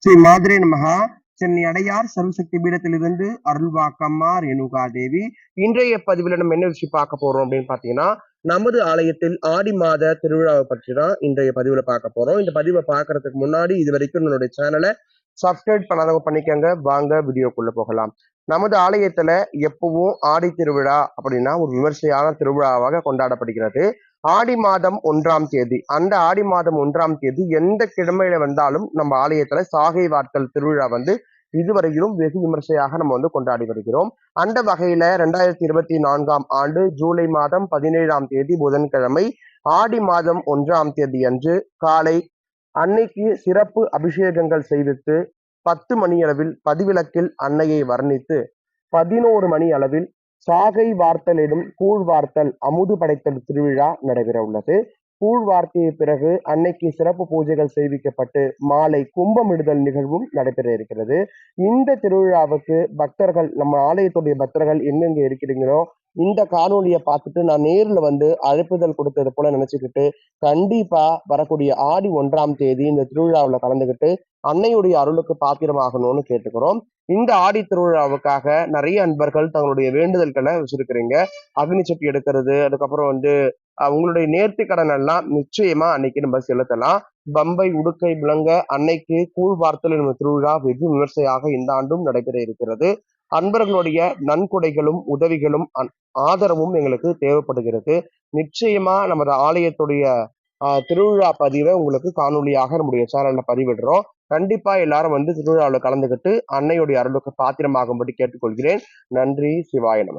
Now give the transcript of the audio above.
ஸ்ரீ மாத்ரே நமஹா. சென்னை அடையார் சர்வசக்தி பீடத்திலிருந்து அருள்வாக்கம்மா ரேணுகா தேவி. இன்றைய பதிவுல நம்ம என்ன விஷயம் பார்க்க போறோம் அப்படின்னு பாத்தீங்கன்னா, நமது ஆலயத்தில் ஆடி மாத திருவிழாவை பற்றி தான் இன்றைய பதிவுல பார்க்க போறோம். இந்த பதிவை பார்க்கறதுக்கு முன்னாடி இது வரைக்கும் என்னுடைய சேனலை சப்ஸ்கிரைப் பண்ணாதவங்க பண்ணிக்கங்க. வாங்க வீடியோக்குள்ள போகலாம். நமது ஆலயத்துல எப்பவும் ஆடி திருவிழா அப்படின்னா ஒரு விமர்சையான திருவிழாவாக கொண்டாடப்படுகிறது. ஆடி மாதம் 1ஆம் தேதி, அந்த ஆடி மாதம் 1ஆம் தேதி எந்த கிழமையில வந்தாலும் நம்ம ஆலயத்துல சாகை வார்த்தல் திருவிழா இதுவரையிலும் வெகு விமர்சையாக நம்ம கொண்டாடி வருகிறோம். அந்த வகையில 2024ஆம் ஆண்டு ஜூலை மாதம் 17ஆம் தேதி புதன்கிழமை ஆடி மாதம் 1ஆம் தேதி அன்று காலை அன்னைக்கு சிறப்பு அபிஷேகங்கள் செய்வித்து 10 மணி அளவில் பதிவிளக்கில் அன்னையை வர்ணித்து 11 மணி அளவில் சாகை வார்த்தல் எனும் கூழ் வார்த்தல் அமுது படைத்தல் திருவிழா நடைபெற உள்ளது. கூழ் வார்த்தைய பிறகு அன்னைக்கு சிறப்பு பூஜைகள் செய்விக்கப்பட்டு மாலை கும்பமிடுதல் நிகழ்வும் நடைபெற இருக்கிறது. இந்த திருவிழாவுக்கு பக்தர்கள், நம்ம ஆலயத்துடைய பக்தர்கள் எங்கெங்க இருக்கிறீங்களோ இந்த காணொலியை பார்த்துட்டு நான் நேரில் அழைப்புதல் கொடுத்தது போல நினைச்சுக்கிட்டு கண்டிப்பா வரக்கூடிய ஆடி 1ஆம் தேதி இந்த திருவிழாவில் கலந்துக்கிட்டு அன்னையுடைய அருளுக்கு பாத்திரமாகணும்னு கேட்டுக்கிறோம். இந்த ஆடி திருவிழாவுக்காக நிறைய அன்பர்கள் தங்களுடைய வேண்டுதல்களை வச்சிருக்கிறீங்க. அக்னி சட்டி எடுக்கிறது, அதுக்கப்புறம் உங்களுடைய நேர்த்தி கடன் எல்லாம் நிச்சயமா அன்னைக்கு நம்ம செலுத்தலாம். பம்பை உடுக்கை விளங்க அன்னைக்கு கூழ் வார்த்தல் என்ற திருவிழா வெகு விமர்சையாக இந்த ஆண்டும் நடைபெற இருக்கிறது. அன்பர்களுடைய நன்கொடைகளும் உதவிகளும் ஆதரவும் எங்களுக்கு தேவைப்படுகிறது. நிச்சயமா நமது ஆலயத்துடைய திருவிழா பதிவை உங்களுக்கு காணொலியாக நம்முடைய சேனல்ல பதிவிடுறோம். கண்டிப்பா எல்லாரும் திருவிழாவில் கலந்துக்கிட்டு அன்னையுடைய அருளுக்கு பாத்திரமாகும்படி கேட்டுக்கொள்கிறேன். நன்றி. சிவாய நம.